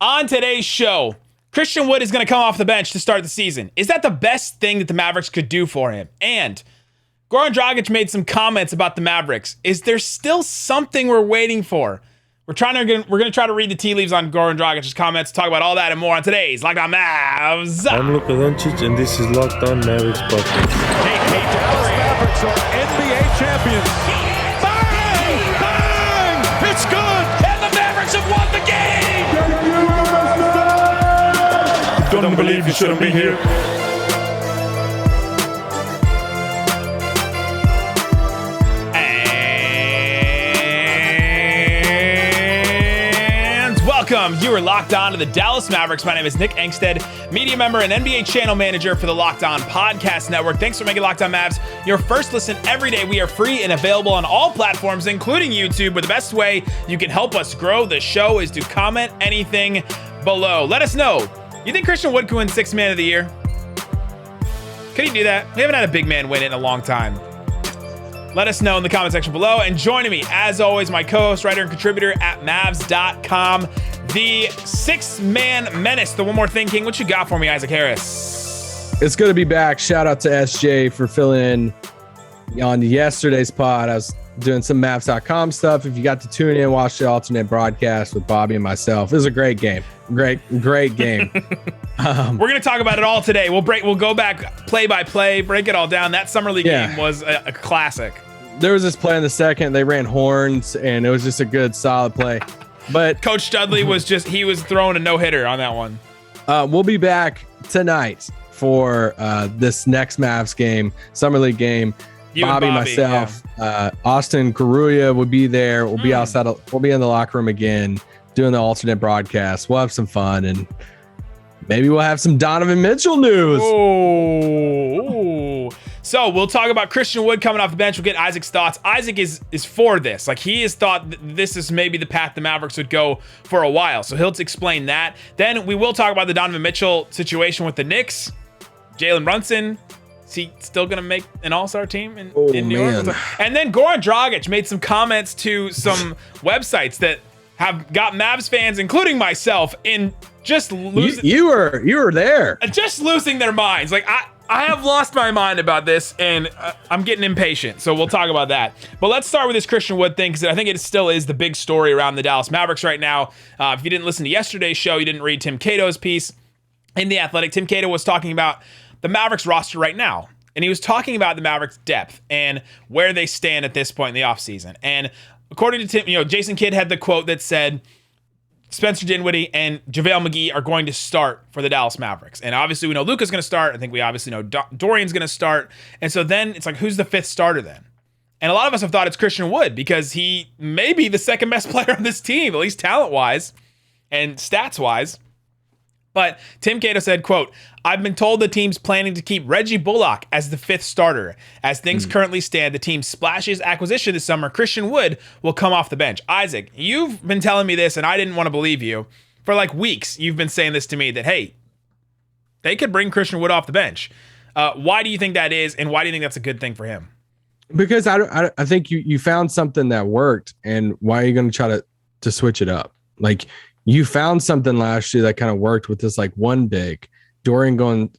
On today's show, Christain Wood is going to come off the bench to start the season. Is that the best thing that the Mavericks could do for him? And Goran Dragic made some comments about the Mavericks. Is there still something we're waiting for? We're going to try to read the tea leaves on Goran Dragic's comments, talk about all that and more on today's Locked On Mavs. I'm Luka Doncic, and this is Locked On Mavericks podcast. Hey, Dallas Mavericks are NBA champions. Bang! Bang! It's good! And the Mavericks have won the game! Don't believe you shouldn't be here. And welcome. You are locked on to the Dallas Mavericks. My name is Nick Angstadt, media member and NBA channel manager for the Locked On Podcast Network. Thanks for making Locked On Mavs your first listen every day. We are free and available on all platforms, including YouTube. But the best way you can help us grow the show is to comment anything below. Let us know. You think Christain Wood can win Sixth Man of the Year? Could he do that? We haven't had a big man win it in a long time. Let us know in the comment section below. And joining me, as always, my co-host, writer, and contributor at Mavs.com, the six-man menace, the One More Thing King. What you got for me, Isaac Harris? It's good to be back. Shout out to SJ for filling in on yesterday's pod. I was doing some Mavs.com stuff. If you got to tune in, watch the alternate broadcast with Bobby and myself. It was a great game. Great game. We're going to talk about it all today. We'll go back play by play, break it all down. That summer league game was a classic. There was this play in the second. They ran horns, and it was just a good, solid play. But Coach Dudley was throwing a no-hitter on that one. We'll be back tonight for this next Mavs game, summer league game. Bobby, myself, Austin Carulla will be there. We'll be outside. We'll be in the locker room again, doing the alternate broadcast. We'll have some fun, and maybe we'll have some Donovan Mitchell news. Oh, so we'll talk about Christain Wood coming off the bench. We'll get Isaac's thoughts. Isaac is for this. Like, he has thought this is maybe the path the Mavericks would go for a while. So he'll explain that. Then we will talk about the Donovan Mitchell situation with the Knicks. Jalen Brunson. Is he still going to make an all-star team in New York? And then Goran Dragic made some comments to some websites that have got Mavs fans, including myself, in just losing. You were there. Just losing their minds. Like, I have lost my mind about this, and I'm getting impatient. So we'll talk about that. But let's start with this Christain Wood thing, because I think it still is the big story around the Dallas Mavericks right now. If you didn't listen to yesterday's show, you didn't read Tim Cato's piece in The Athletic. Tim Cato was talking about the Mavericks roster right now. And he was talking about the Mavericks' depth and where they stand at this point in the offseason. And according to Tim, Jason Kidd had the quote that said Spencer Dinwiddie and JaVale McGee are going to start for the Dallas Mavericks. And obviously we know Luka's going to start. I think we obviously know Dorian's going to start. And so then it's like, who's the fifth starter then? And a lot of us have thought it's Christain Wood, because he may be the second best player on this team, at least talent-wise and stats-wise. But Tim Cato said, quote, "I've been told the team's planning to keep Reggie Bullock as the fifth starter. As things currently stand, the team's splashiest acquisition this summer, Christain Wood, will come off the bench." Isaac, you've been telling me this, and I didn't want to believe you. For like weeks, you've been saying this to me, that, hey, they could bring Christain Wood off the bench. Why do you think that is, and why do you think that's a good thing for him? Because I think you found something that worked, and why are you going to try to switch it up? Like, you found something last year that kind of worked with this, like, one big, Dorian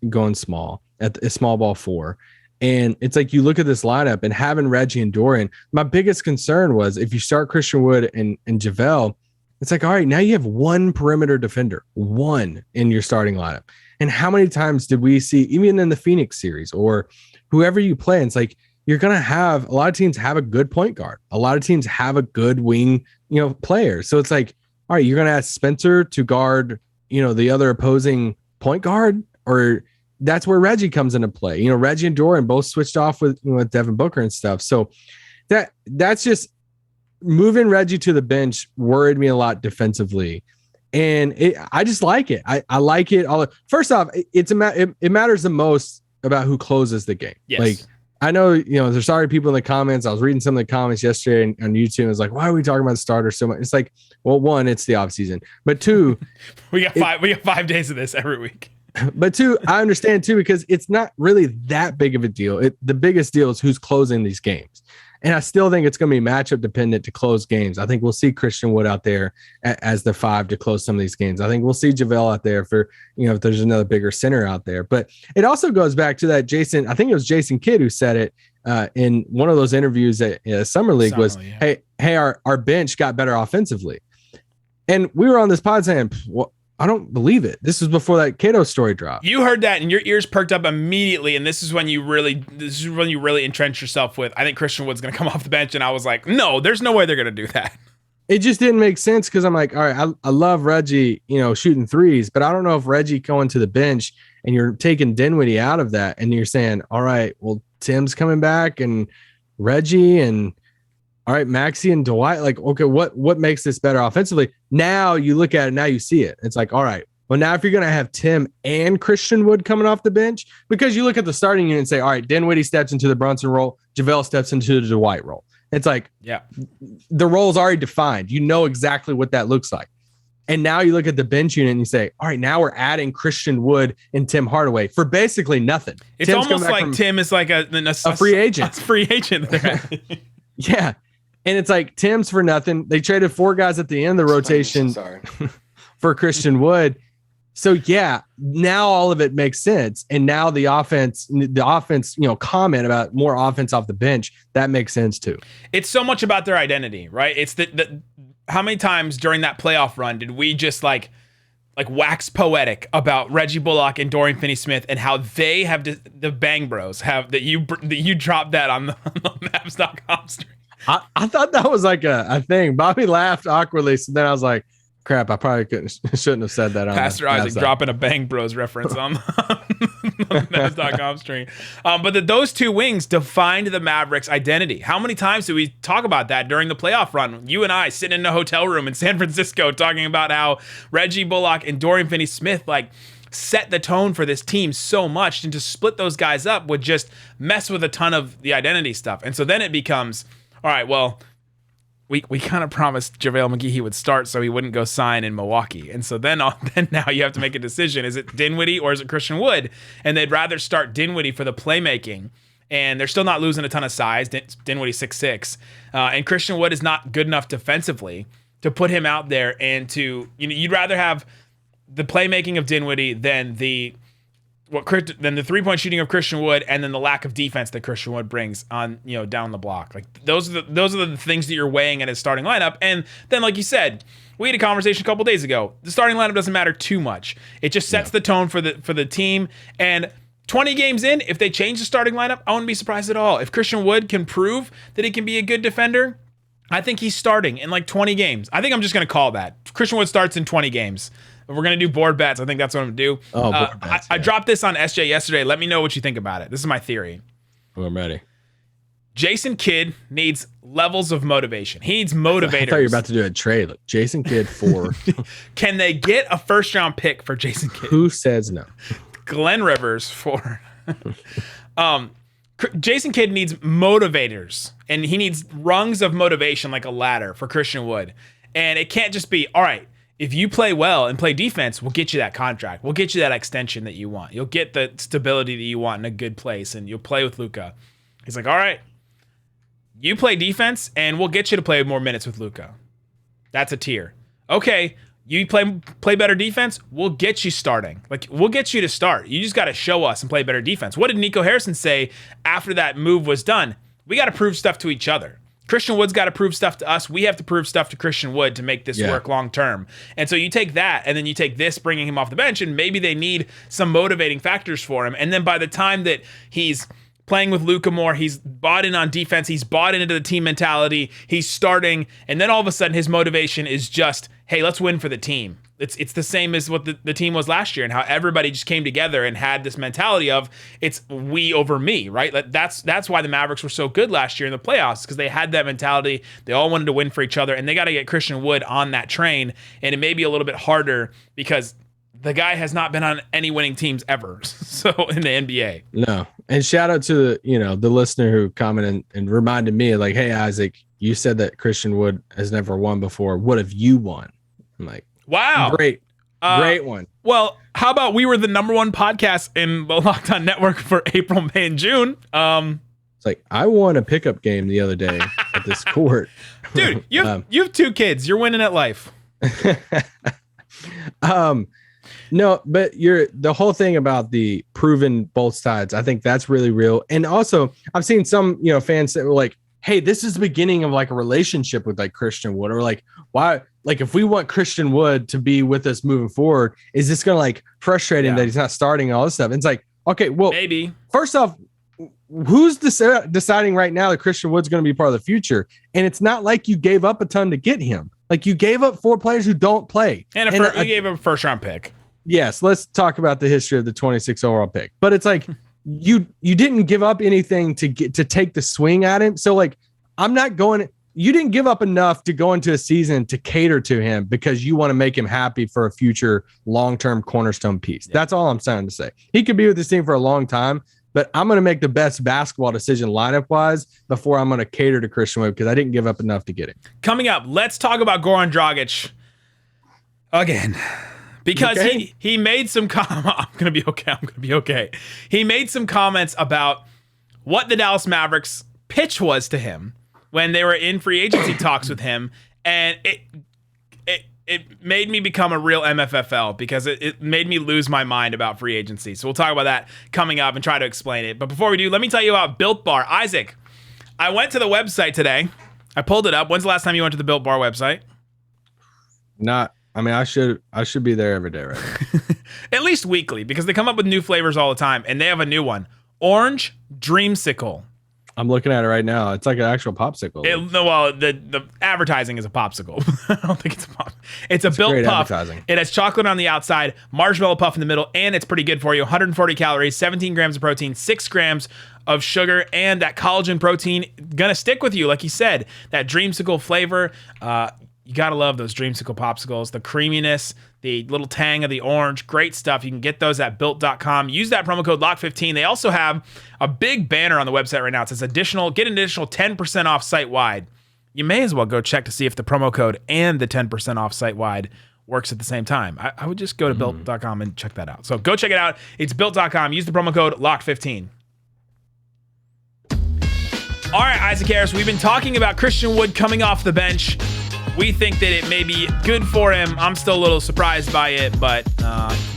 going small at a small ball four. And it's like, you look at this lineup and having Reggie and Dorian, my biggest concern was if you start Christain Wood and JaVale, it's like, all right, now you have one perimeter defender, one in your starting lineup. And how many times did we see, even in the Phoenix series or whoever you play, it's like, you're going to have, a lot of teams have a good point guard. A lot of teams have a good wing, player. So it's like, all right, you're going to ask Spencer to guard, the other opposing point guard, or that's where Reggie comes into play. Reggie and Dorian both switched off with Devin Booker and stuff. So that's just moving Reggie to the bench worried me a lot defensively. And I just like it. I like it. First off, it matters the most about who closes the game. Yes. Like, I know, there's already people in the comments. I was reading some of the comments yesterday on YouTube. It was like, why are we talking about the starter so much? It's like, well, one, it's the offseason. But two, we got 5 days of this every week. But two, I understand too, because it's not really that big of a deal. The biggest deal is who's closing these games. And I still think it's going to be matchup dependent to close games. I think we'll see Christain Wood out there as the 5 to close some of these games. I think we'll see JaVale out there for, if there's another bigger center out there. But it also goes back to that Jason, I think it was Jason Kidd who said it in one of those interviews at Summer League hey, our bench got better offensively. And we were on this pod saying, well, I don't believe it. This was before that Cato story dropped. You heard that and your ears perked up immediately, and this is when you really entrench yourself with, I think Christain Wood's going to come off the bench, and I was like, no, there's no way they're going to do that. It just didn't make sense because I'm like, all right, I love Reggie, shooting threes, but I don't know if Reggie going to the bench and you're taking Dinwiddie out of that and you're saying, all right, well, Tim's coming back and Reggie and all right, Maxey and Dwight, like, okay, what makes this better offensively? Now you look at it, now you see it. It's like, all right, well, now if you're going to have Tim and Christain Wood coming off the bench, because you look at the starting unit and say, all right, Dinwiddie steps into the Brunson role, JaVale steps into the Dwight role. It's like, yeah, the role's already defined. You know exactly what that looks like. And now you look at the bench unit and you say, all right, now we're adding Christain Wood and Tim Hardaway for basically nothing. It's Tim's almost like Tim is like a free agent. A free agent. Yeah. And it's like Tim's for nothing. They traded 4 guys at the end of the rotation for Christain Wood. So yeah, now all of it makes sense. And now the offense, comment about more offense off the bench, that makes sense too. It's so much about their identity, right? It's the how many times during that playoff run did we just like wax poetic about Reggie Bullock and Dorian Finney-Smith and how they have the Bang Bros have that you dropped that on the Mavs.com stream. I thought that was like a thing. Bobby laughed awkwardly, so then I was like, crap, I probably shouldn't have said that on Pastor Isaac dropping a Bang Bros reference on the Mavs.com stream. But those 2 wings defined the Mavericks' identity. How many times did we talk about that during the playoff run? You and I sitting in a hotel room in San Francisco talking about how Reggie Bullock and Dorian Finney-Smith set the tone for this team so much, and to split those guys up would just mess with a ton of the identity stuff. And so then it becomes, all right, well, we kind of promised JaVale McGee he would start so he wouldn't go sign in Milwaukee. And so then now you have to make a decision. Is it Dinwiddie or is it Christain Wood? And they'd rather start Dinwiddie for the playmaking. And they're still not losing a ton of size. Dinwiddie's 6'6". And Christain Wood is not good enough defensively to put him out there and to, you'd rather have the playmaking of Dinwiddie than the 3-point shooting of Christain Wood, and then the lack of defense that Christain Wood brings on, down the block. Like those are the things that you're weighing at his starting lineup. And then, like you said, we had a conversation a couple days ago. The starting lineup doesn't matter too much. It just sets the tone for the team. And 20 games in, if they change the starting lineup, I wouldn't be surprised at all. If Christain Wood can prove that he can be a good defender, I think he's starting in 20 games. I think I'm just going to call that. Christain Wood starts in 20 games. If we're going to do board bets, I think that's what I'm going to do. Oh, board bets, I dropped this on SJ yesterday. Let me know what you think about it. This is my theory. Oh, I'm ready. Jason Kidd needs levels of motivation. He needs motivators. I thought you were about to do a trade. Look, Jason Kidd 4. Can they get a first-round pick for Jason Kidd? Who says no? Glenn Rivers 4. Jason Kidd needs motivators, and he needs rungs of motivation like a ladder for Christain Wood. And it can't just be, all right, if you play well and play defense, we'll get you that contract. We'll get you that extension that you want. You'll get the stability that you want in a good place, and you'll play with Luka. He's like, all right, you play defense, and we'll get you to play more minutes with Luka. That's a tier. Okay, you play better defense, we'll get you starting. We'll get you to start. You just got to show us and play better defense. What did Nico Harrison say after that move was done? We got to prove stuff to each other. Christain Wood's got to prove stuff to us. We have to prove stuff to Christain Wood to make this work long term. And so you take that, and then you take this, bringing him off the bench, and maybe they need some motivating factors for him. And then by the time that he's playing with Luka more, he's bought in on defense, he's bought into the team mentality, he's starting, and then all of a sudden his motivation is just, hey, let's win for the team. It's the same as what the team was last year, and how everybody just came together and had this mentality of it's we over me, right? That's why the Mavericks were so good last year in the playoffs, because they had that mentality. They all wanted to win for each other, and they got to get Christain Wood on that train. And it may be a little bit harder because the guy has not been on any winning teams ever. So in the NBA, no. And shout out to the listener who commented and reminded me, like, hey Isaac, you said that Christain Wood has never won before. What have you won? I'm like, wow. Great one. Well, how about we were the #1 podcast in the Locked On Network for April, May, and June? It's like, I won a pickup game the other day at this court. Dude, you have 2 kids. You're winning at life. No, but the whole thing about the proven both sides, I think that's really real. And also, I've seen some, fans that were like, hey, this is the beginning of like a relationship with like Christain Wood, or like, why, like if we want Christain Wood to be with us moving forward, is this going to like frustrate him that he's not starting and all this stuff? And it's like, okay, well, maybe first off, who's deciding right now that Christain Wood's going to be part of the future? And it's not like you gave up a ton to get him. Like you gave up 4 players who don't play. And you gave him a first round pick. Yes, let's talk about the history of the 26 overall pick. But it's like you didn't give up anything to take the swing at him. So like you didn't give up enough to go into a season to cater to him because you want to make him happy for a future long-term cornerstone piece. Yeah. That's all I'm trying to say. He could be with this team for a long time, but I'm going to make the best basketball decision lineup-wise before I'm going to cater to Christain Wood because I didn't give up enough to get him. Coming up, let's talk about Goran Dragic again. Because he made some I'm going to be okay. He made some comments about what the Dallas Mavericks pitch was to him when they were in free agency talks with him. And it made me become a real MFFL because it made me lose my mind about free agency. So we'll talk about that coming up and try to explain it. But before we do, let me tell you about Built Bar. Isaac, I went to the website today. I pulled it up. When's the last time you went to the Built Bar website? I should be there every day, right? At least weekly, because they come up with new flavors all the time, and they have a new one. Orange Dreamsicle. I'm looking at it right now. It's like an actual popsicle. The advertising is a popsicle. I don't think it's a pop. It's a built puff. It has chocolate on the outside, marshmallow puff in the middle, and it's pretty good for you. 140 calories, 17 grams of protein, 6 grams of sugar, and that collagen protein gonna stick with you, like you said. That Dreamsicle flavor. You gotta love those Dreamsicle popsicles. The creaminess, the little tang of the orange, great stuff. You can get those at built.com. Use that promo code LOCK15. They also have a big banner on the website right now. It says get an additional 10% off site-wide. You may as well go check to see if the promo code and the 10% off site-wide works at the same time. I would just go to built.com and check that out. So go check it out. It's built.com. Use the promo code LOCK15. All right, Isaac Harris, we've been talking about Christain Wood coming off the bench. We think that it may be good for him. I'm still a little surprised by it, but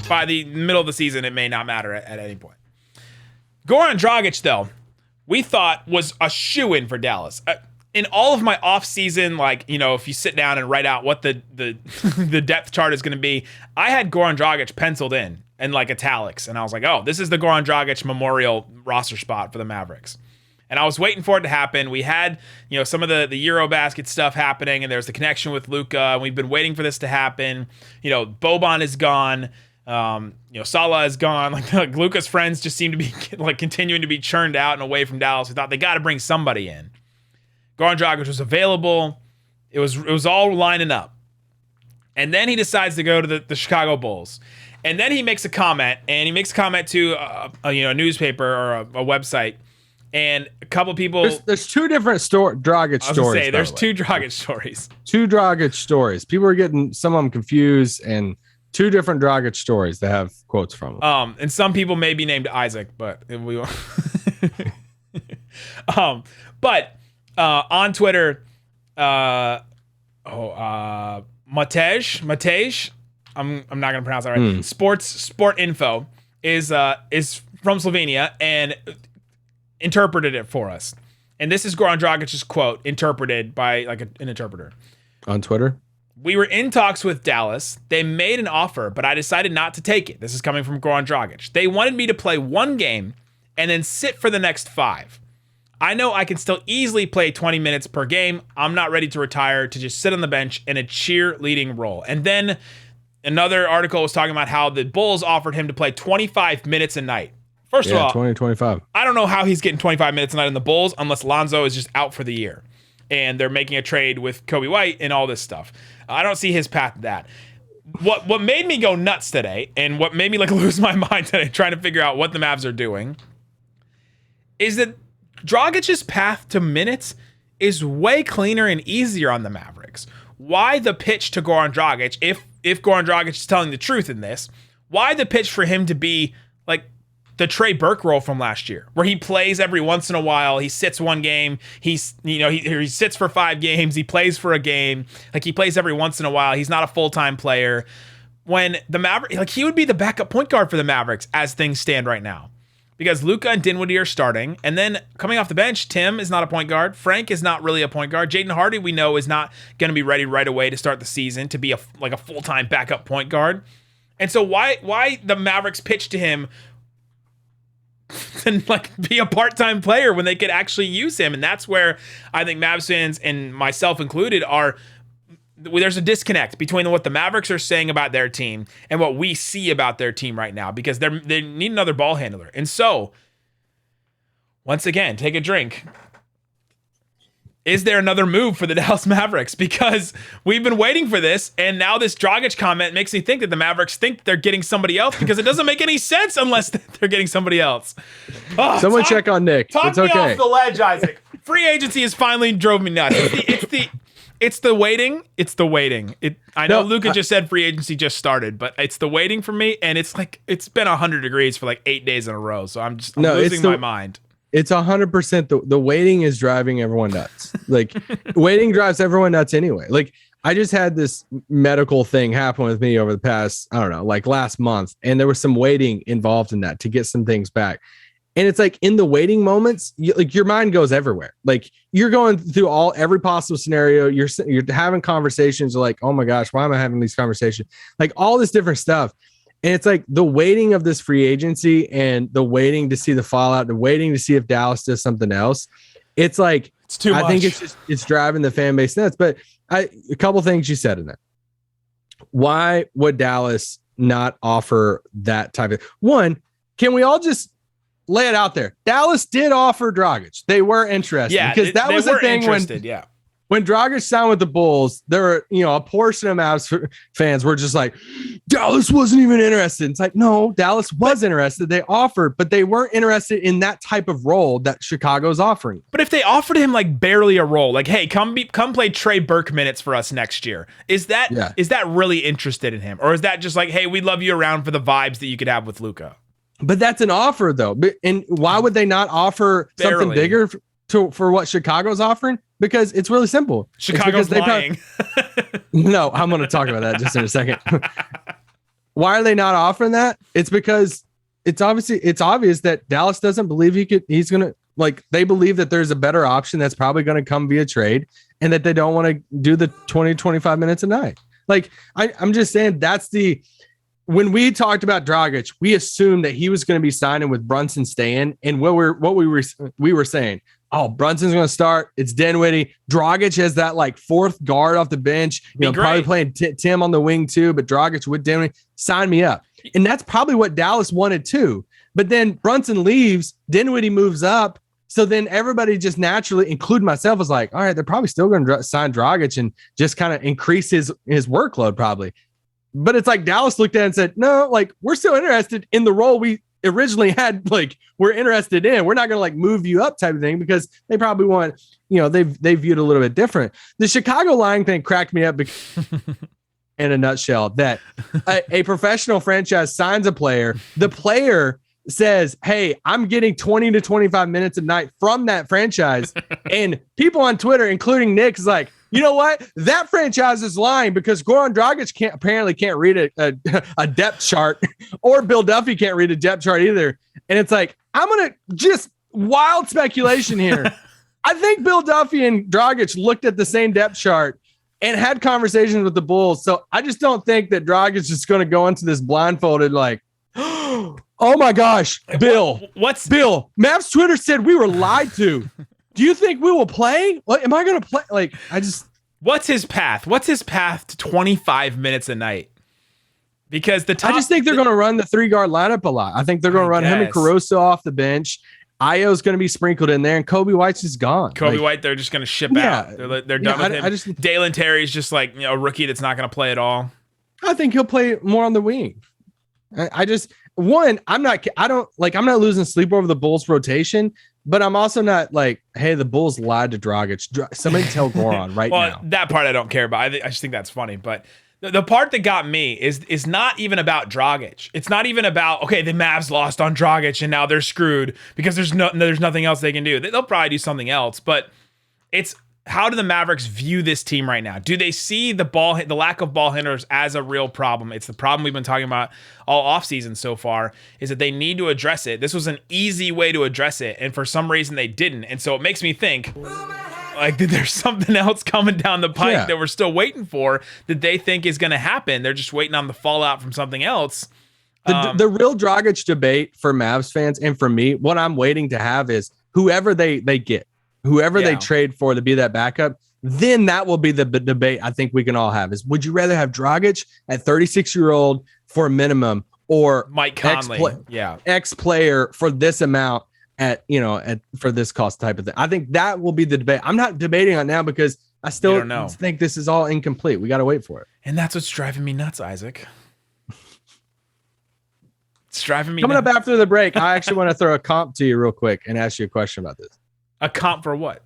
by the middle of the season, it may not matter at any point. Goran Dragic, though, we thought was a shoo-in for Dallas. In all of my offseason, if you sit down and write out what the the depth chart is going to be, I had Goran Dragic penciled in like italics, and I was like, oh, this is the Goran Dragic memorial roster spot for the Mavericks. And I was waiting for it to happen. We had, some of the Eurobasket stuff happening, and there's the connection with Luka, and we've been waiting for this to happen. Boban is gone. Salah is gone. Like Luka's friends just seem to be continuing to be churned out and away from Dallas. We thought they got to bring somebody in. Goran Dragic was available. It was all lining up. And then he decides to go to the Chicago Bulls. And then he makes a comment, to a newspaper or a website. And a couple people. There's 2 different Dragic stories. There's 2 Dragic stories. 2 Dragic stories. People are getting some of them confused, and 2 different Dragic stories that have quotes from them. And some people may be named Isaac, but we won't. But on Twitter, Matej, I'm not gonna pronounce that right. Sport Info is from Slovenia and interpreted it for us. And this is Goran Dragic's quote interpreted by an interpreter. On Twitter? We were in talks with Dallas. They made an offer, but I decided not to take it. This is coming from Goran Dragic. They wanted me to play 1 game and then sit for the next 5. I know I can still easily play 20 minutes per game. I'm not ready to retire to just sit on the bench in a cheerleading role. And then another article was talking about how the Bulls offered him to play 25 minutes a night. First of all, 2025. I don't know how he's getting 25 minutes a night in the Bulls unless Lonzo is just out for the year and they're making a trade with Kobe White and all this stuff. I don't see his path to that. What made me go nuts today and what made me lose my mind today trying to figure out what the Mavs are doing is that Dragic's path to minutes is way cleaner and easier on the Mavericks. Why the pitch to Goran Dragic, if Goran Dragic is telling the truth in this, why the pitch for him to be the Trey Burke role from last year, where he plays every once in a while. He sits one game. He sits for 5 games. He plays for a game. Like, he plays every once in a while. He's not a full-time player. When the Mavericks, like, he would be the backup point guard for the Mavericks as things stand right now, because Luka and Dinwiddie are starting, and then coming off the bench, Tim is not a point guard. Frank is not really a point guard. Jaden Hardy, we know, is not going to be ready right away to start the season to be a full-time backup point guard. And so why the Mavericks pitch to him and like be a part-time player when they could actually use him? And that's where I think Mavs fans, and myself included, there's a disconnect between what the Mavericks are saying about their team and what we see about their team right now, because they need another ball handler. And so, once again, take a drink. Is there another move for the Dallas Mavericks? Because we've been waiting for this, and now this Dragic comment makes me think that the Mavericks think they're getting somebody else, because it doesn't make any sense unless they're getting somebody else. Oh, Someone check on Nick. Talk me off the ledge, Isaac. Free agency has finally drove me nuts. It's the waiting. It's the waiting. I know Luka just said free agency just started, but it's the waiting for me, and it's like it's been 100 degrees for like 8 days in a row. So I'm losing my mind. It's 100%. The waiting is driving everyone nuts. Like, waiting drives everyone nuts anyway. Like, I just had this medical thing happen with me over the past, I don't know, like last month, and there was some waiting involved in that to get some things back. And it's like, in the waiting moments, your mind goes everywhere. Like, you're going through every possible scenario. You're having conversations. You're like, oh my gosh, why am I having these conversations? Like, all this different stuff. And it's like the waiting of this free agency and the waiting to see the fallout, the waiting to see if Dallas does something else. It's like, it's too much. I think it's driving the fan base nuts. But a couple things you said in that. Why would Dallas not offer that type of one? Can we all just lay it out there? Dallas did offer Dragic. They were interested. Yeah, because that was the thing when Dragic signed with the Bulls, there were, a portion of Mavs fans were just like, Dallas wasn't even interested. It's like, no, Dallas was interested. They offered, but they weren't interested in that type of role that Chicago's offering. But if they offered him like barely a role, like, hey, come play Trey Burke minutes for us next year, is that really interested in him? Or is that just like, hey, we love you around for the vibes that you could have with Luka? But that's an offer, though. And why would they not offer something bigger for what Chicago's offering? Because it's really simple. Chicago's lying. No, I'm going to talk about that just in a second. Why are they not offering that? It's because it's obvious that Dallas doesn't believe he's going to, like, they believe that there's a better option that's probably going to come via trade, and that they don't want to do the 20, 25 minutes a night. Like, I'm just saying when we talked about Dragic, we assumed that he was going to be signing with Brunson staying, and what we were saying, oh, Brunson's going to start. It's Dinwiddie. Dragic has that like fourth guard off the bench. Probably playing Tim on the wing too, but Dragic with Dinwiddie. Sign me up. And that's probably what Dallas wanted too. But then Brunson leaves. Dinwiddie moves up. So then everybody just naturally, including myself, was like, all right, they're probably still going to sign Dragic and just kind of increase his workload probably. But it's like Dallas looked at it and said, no, like, we're still interested in the role we originally had, like, we're interested in. We're not going to like move you up type of thing, because they probably want, they viewed a little bit different. The Chicago lying thing cracked me up in a nutshell, that a professional franchise signs a player. The player says, hey, I'm getting 20 to 25 minutes a night from that franchise. And people on Twitter, including Nick, is like, you know what? That franchise is lying, because Goran Dragic apparently can't read a depth chart, or Bill Duffy can't read a depth chart either. And it's like, I'm going to just wild speculation here. I think Bill Duffy and Dragic looked at the same depth chart and had conversations with the Bulls. So I just don't think that Dragic is just going to go into this blindfolded like, oh my gosh, Bill. What's Bill? Mavs Twitter said we were lied to. Do you think we will play? What am I going to play? Like, what's his path? What's his path to 25 minutes a night? Because I just think they're going to run the 3-guard lineup a lot. I think they're going to run him and Caruso off the bench. Io's going to be sprinkled in there, and Kobe White's just gone. White, they're just going to ship out. They're done with him. Dalen Terry's just like a rookie that's not going to play at all. I think he'll play more on the wing. I'm not losing sleep over the Bulls rotation, but I'm also not like, hey, the Bulls lied to Dragic. Somebody tell Goran right now. That part I don't care about. I just think that's funny. But The part that got me is not even about Dragic. It's not even about, okay, the Mavs lost on Dragic and now they're screwed because there's nothing else they can do. They'll probably do something else, but it's how do the Mavericks view this team right now? Do they see the lack of ball handlers as a real problem? It's the problem we've been talking about all offseason so far, is that they need to address it. This was an easy way to address it, and for some reason they didn't. And so it makes me think, like, there's something else coming down the pike that we're still waiting for that they think is going to happen. They're just waiting on the fallout from something else. The real Dragic debate for Mavs fans and for me, what I'm waiting to have is whoever they get. Whoever they trade for to be that backup, then that will be the debate I think we can all have is, would you rather have Dragic at 36-year-old for a minimum or Mike Conley, X player for this amount for this cost type of thing? I think that will be the debate. I'm not debating on now because I still think this is all incomplete. We got to wait for it. And that's what's driving me nuts, Isaac. It's driving me nuts. Coming up after the break, I actually want to throw a comp to you real quick and ask you a question about this. A comp for what?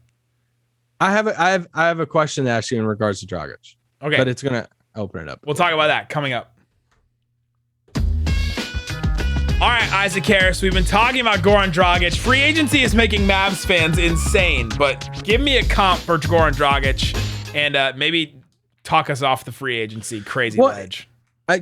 I have a question to ask you in regards to Dragic. Okay. But it's going to open it up. We'll talk about that coming up. All right, Isaac Harris, we've been talking about Goran Dragic. Free agency is making Mavs fans insane, but give me a comp for Goran Dragic and maybe talk us off the free agency crazy ledge.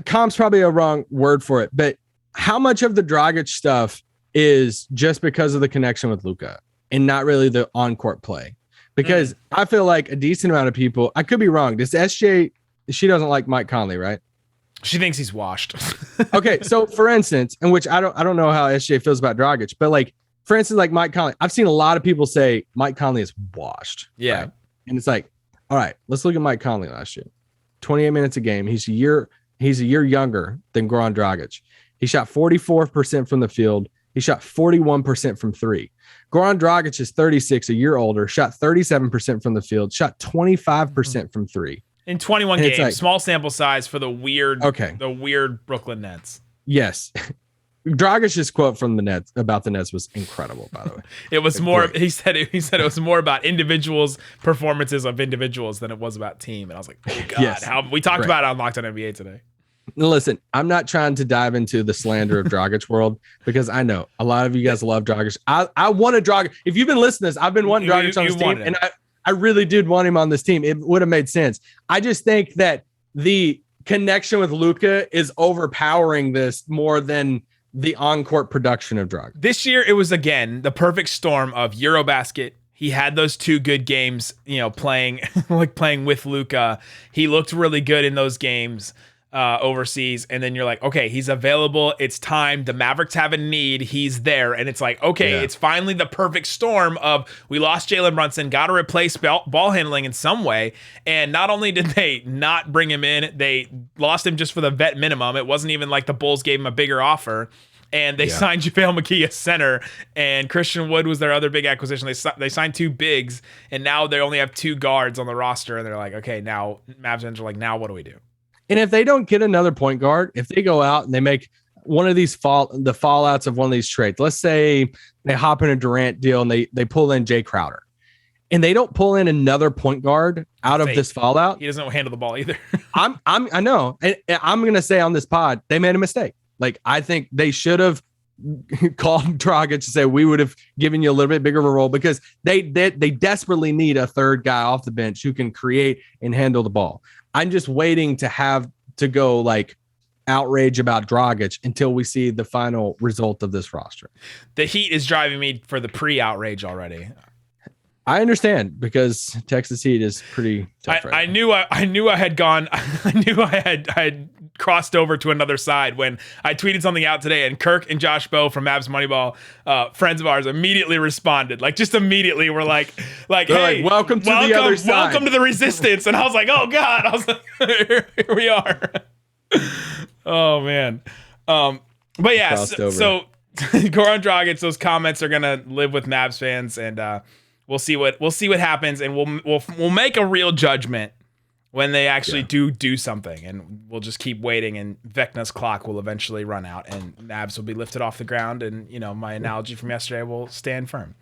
Comp's probably a wrong word for it, but how much of the Dragic stuff is just because of the connection with Luka and not really the on-court play? Because I feel like a decent amount of people, I could be wrong. Does SJ, she doesn't like Mike Conley, right? She thinks he's washed. Okay, so for instance, in which I don't know how SJ feels about Dragic, but like for instance, like Mike Conley, I've seen a lot of people say Mike Conley is washed. Yeah. Right? And it's like, all right, let's look at Mike Conley last year. 28 minutes a game. He's a year younger than Goran Dragic. He shot 44% from the field. He shot 41% from three. Goran Dragic is 36, a year older, shot 37% from the field, shot 25% from three. In 21 games, like, small sample size for the weird Brooklyn Nets. Yes. Dragic's quote from the Nets about the Nets was incredible, by the way. It was more, he said it was more about individuals' performances of individuals than it was about team. And I was like, oh God, how we talked about it on Locked On NBA today. Listen, I'm not trying to dive into the slander of Dragic world because I know a lot of you guys love Dragic. I want a Dragic. If you've been listening to this, I've been wanting Dragic on this team, and I really did want him on this team. It would have made sense. I just think that the connection with Luka is overpowering this more than the on-court production of Dragic. This year, it was, again, the perfect storm of Eurobasket. He had those two good games, playing with Luka. He looked really good in those games. Overseas, and then you're like, okay, he's available, it's time, the Mavericks have a need, he's there, and it's like, okay, it's finally the perfect storm of, we lost Jalen Brunson, got to replace ball handling in some way, and not only did they not bring him in, they lost him just for the vet minimum. It wasn't even like the Bulls gave him a bigger offer, and they signed JaVale McGee as center, and Christain Wood was their other big acquisition. They signed two bigs, and now they only have two guards on the roster, and they're like, okay, now Mavs fans are like, now what do we do? And if they don't get another point guard, if they go out and they make one of these the fallouts of one of these trades, let's say they hop in a Durant deal and they pull in Jay Crowder, and they don't pull in another point guard out of this fallout, he doesn't handle the ball either. I know, and I'm gonna say on this pod they made a mistake. Like, I think they should have called Dragic to say we would have given you a little bit bigger of a role, because they desperately need a third guy off the bench who can create and handle the ball. I'm just waiting to have to go like outrage about Dragic until we see the final result of this roster. The heat is driving me for the pre-outrage already. I understand, because Texas Heat is pretty tough right now. I knew I had crossed over to another side when I tweeted something out today, and Kirk and Josh Bowe from Mavs Moneyball, friends of ours, immediately responded. Like, just immediately we're like, hey, welcome to the other side. Welcome to the resistance. And I was like, oh God, I was like, here we are. Oh man. But yeah, so Goran Dragic, those comments are gonna live with Mavs fans, and we'll see what happens, and we'll make a real judgment when they actually do something, and we'll just keep waiting, and Vecna's clock will eventually run out, and Mavs will be lifted off the ground, and my analogy from yesterday will stand firm.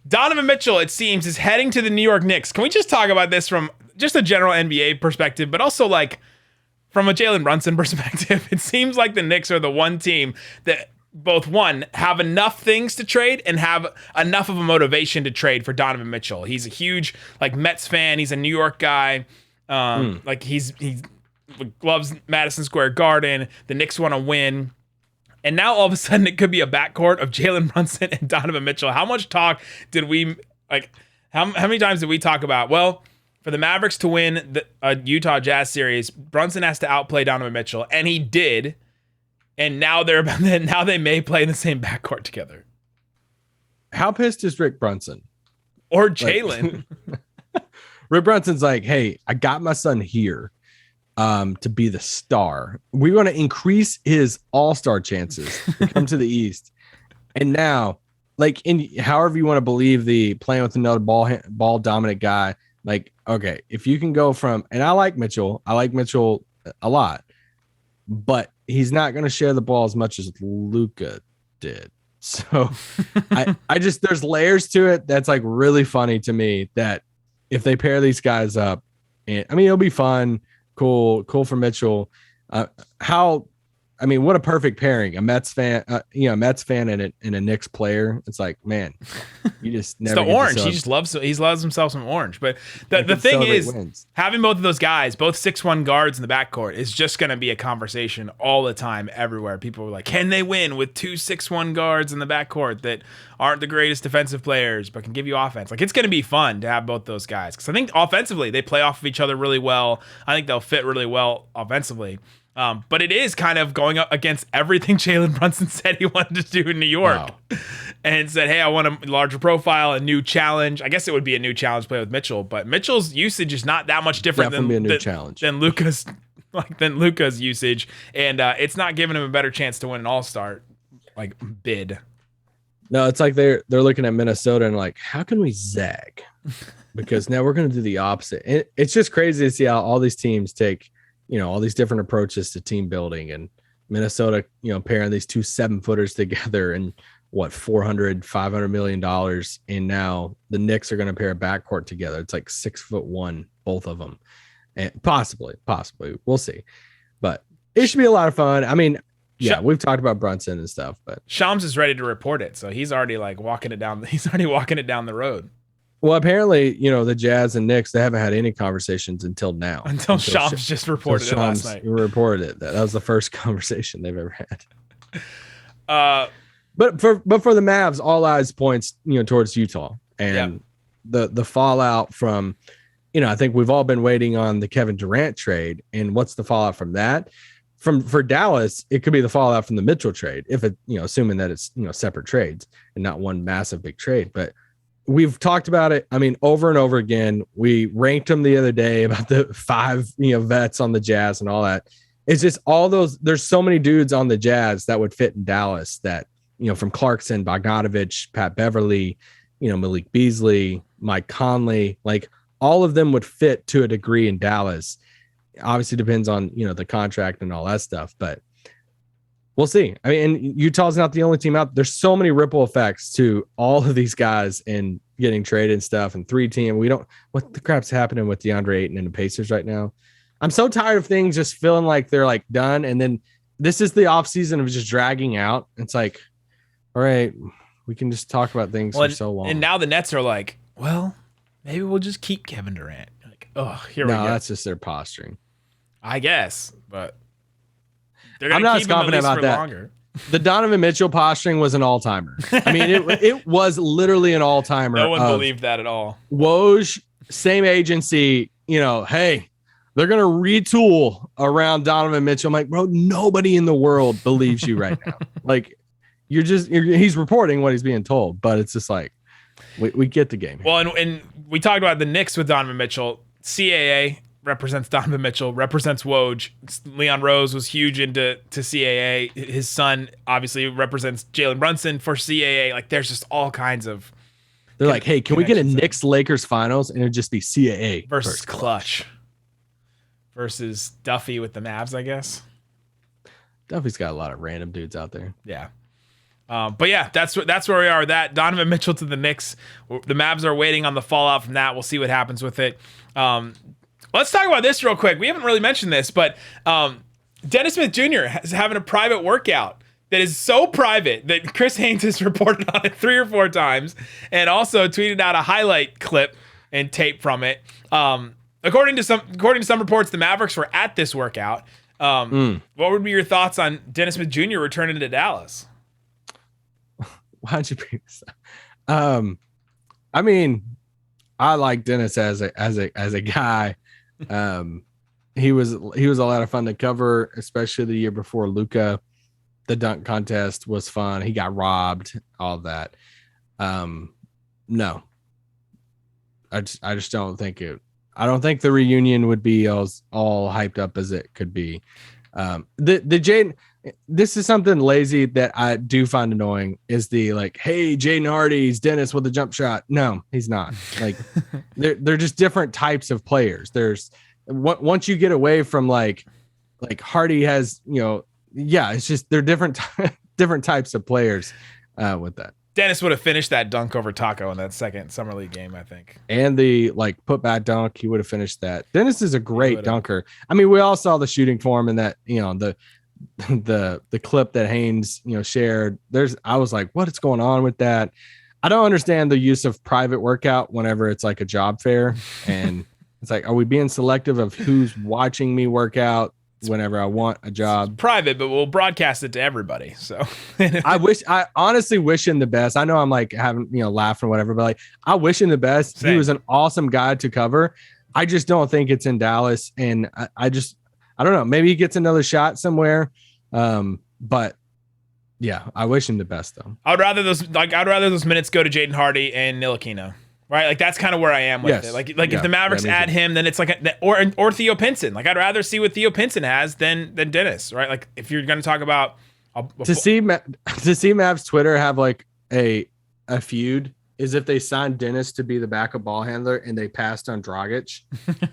Donovan Mitchell, it seems, is heading to the New York Knicks. Can we just talk about this from just a general NBA perspective, but also like from a Jalen Brunson perspective, it seems like the Knicks are the one team that both have enough things to trade and have enough of a motivation to trade for Donovan Mitchell. He's a huge Mets fan. He's a New York guy. He loves Madison Square Garden. The Knicks want to win. And now all of a sudden it could be a backcourt of Jalen Brunson and Donovan Mitchell. How much talk did we how many times did we talk about, well, for the Mavericks to win a Utah Jazz series, Brunson has to outplay Donovan Mitchell, and he did. And now they may play in the same backcourt together. How pissed is Rick Brunson? Or Jalen? Rick Brunson's like, hey, I got my son here to be the star. We want to increase his all-star chances to come to the East. And now, however you want to believe the playing with another ball dominant guy, okay, if you can go from, and I like Mitchell a lot, but he's not going to share the ball as much as Luka did. So I just, there's layers to it. That's really funny to me that if they pair these guys up, and it'll be fun, cool for Mitchell. What a perfect pairing. A Mets fan, and a Knicks player. It's man, you just never. It's the orange. He loves himself some orange. But the thing is, having both of those guys, both 6'1" guards in the backcourt, is just going to be a conversation all the time, everywhere. People are like, can they win with 2 6'1" guards in the backcourt that aren't the greatest defensive players but can give you offense? It's going to be fun to have both those guys, because I think offensively they play off of each other really well. I think they'll fit really well offensively. But it is kind of going up against everything Jalen Brunson said he wanted to do in New York, and said, hey, I want a larger profile, a new challenge. I guess it would be a new challenge to play with Mitchell, but Mitchell's usage is not that much different than Luka's usage, and it's not giving him a better chance to win an all-star bid. No, it's they're looking at Minnesota and how can we zag? Because now we're going to do the opposite. It's just crazy to see how all these teams take all these different approaches to team building, and Minnesota, pairing these 2 7-footers together and $500 million. And now the Knicks are going to pair a backcourt together. It's 6'1", both of them, and possibly we'll see, but it should be a lot of fun. We've talked about Brunson and stuff, but Shams is ready to report it. So he's already walking it down. He's already walking it down the road. Well, apparently, the Jazz and Knicks, they haven't had any conversations until now. Until Shams just reported it last night. Reported it. That was the first conversation they've ever had. But for the Mavs, all eyes points, towards Utah. And the fallout from, I think we've all been waiting on the Kevin Durant trade. And what's the fallout from that? For Dallas, it could be the fallout from the Mitchell trade, if it, assuming that it's, separate trades and not one massive big trade. But we've talked about it, over and over again. We ranked them the other day about the 5, vets on the Jazz and all that. It's just all those. There's so many dudes on the Jazz that would fit in Dallas that, from Clarkson, Bogdanovich, Pat Beverly, Malik Beasley, Mike Conley, all of them would fit to a degree in Dallas. Obviously depends on, the contract and all that stuff, but we'll see. And Utah's not the only team out. There's so many ripple effects to all of these guys and getting traded and stuff, and 3-team. What the crap's happening with DeAndre Ayton and the Pacers right now? I'm so tired of things just feeling like they're done. And then this is the offseason of just dragging out. It's all right, we can just talk about things for so long. And now the Nets are well, maybe we'll just keep Kevin Durant. Here we go. No, that's just their posturing, I guess, but I'm not as confident about that. Longer. The Donovan Mitchell posturing was an all-timer. It was literally an all-timer. No one believed that at all. Woj, same agency, hey, they're going to retool around Donovan Mitchell. I'm bro, nobody in the world believes you right now. He's reporting what he's being told, but it's just we get the game. Well, and we talked about the Knicks with Donovan Mitchell. CAA represents Donovan Mitchell, represents Woj. Leon Rose was huge into CAA. His son obviously represents Jalen Brunson for CAA. There's just all kinds of. They're hey, can we get a Knicks Lakers finals and it'd just be CAA versus Clutch versus Duffy with the Mavs, I guess. Duffy's got a lot of random dudes out there. Yeah. But yeah, that's where we are with that. Donovan Mitchell to the Knicks. The Mavs are waiting on the fallout from that. We'll see what happens with it. Let's talk about this real quick. We haven't really mentioned this, but Dennis Smith Jr. is having a private workout that is so private that Chris Haynes has reported on it 3 or 4 times and also tweeted out a highlight clip and tape from it. According to some reports, the Mavericks were at this workout. What would be your thoughts on Dennis Smith Jr. returning to Dallas? Why'd you bring this up? I mean, I like Dennis as a guy. He was a lot of fun to cover, especially the year before Luka. The dunk contest was fun. He got robbed, all of that. No, I just don't think it. I don't think the reunion would be all hyped up as it could be. The Jaden, this is something lazy that I do find annoying is the like, hey, Jaden Hardy's Dennis with a jump shot. No, he's not. Like they're just different types of players. There's once you get away from like Hardy has, it's just they're different types of players with that. Dennis would have finished that dunk over Taco in that second Summer League game, I think. And the put back dunk, he would have finished that. Dennis is a great dunker. I mean, we all saw the shooting for him and that, the clip that Haynes, shared. I was like, what is going on with that? I don't understand the use of private workout whenever it's like a job fair. And it's like, are we being selective of who's watching me work out? Whenever I want a job, it's private, but we'll broadcast it to everybody. So I honestly wish him the best. I know I'm like having, laughing or whatever, but I wish him the best. Same. He was an awesome guy to cover. I just don't think it's in Dallas. And I don't know, maybe he gets another shot somewhere. But yeah, I wish him the best though. I'd rather those minutes go to Jaden Hardy and Ntilikina. Right, like that's kind of where I am with it. Like if the Mavericks add him, then it's like or Theo Pinson. Like I'd rather see what Theo Pinson has than Dennis. Right, like if you're going to talk about to see Mavs Twitter have like a feud is if they signed Dennis to be the backup ball handler and they passed on Dragic,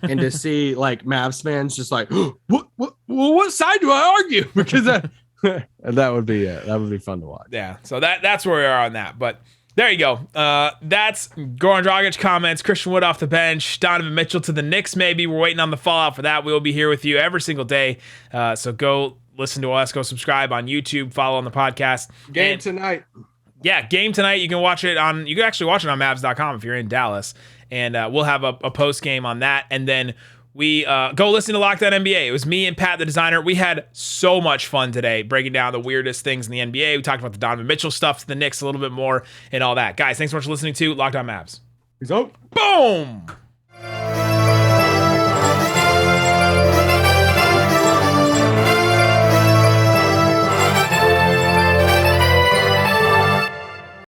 and to see like Mavs fans just like what side do I argue because that would be fun to watch. Yeah, so that's where we are on that, but. There you go. That's Goran Dragic comments. Christain Wood off the bench. Donovan Mitchell to the Knicks, maybe. We're waiting on the fallout for that. We will be here with you every single day. So go listen to us. Go subscribe on YouTube. Follow on the podcast. Game tonight. Yeah, game tonight. You can watch it on. You can actually watch it on Mavs.com if you're in Dallas. And we'll have a post game on that. And then we go listen to Locked On NBA. It was me and Pat, the designer. We had so much fun today breaking down the weirdest things in the NBA. We talked about the Donovan Mitchell stuff to the Knicks a little bit more and all that. Guys, thanks so much for listening to Locked On Mavs. Peace out. Boom!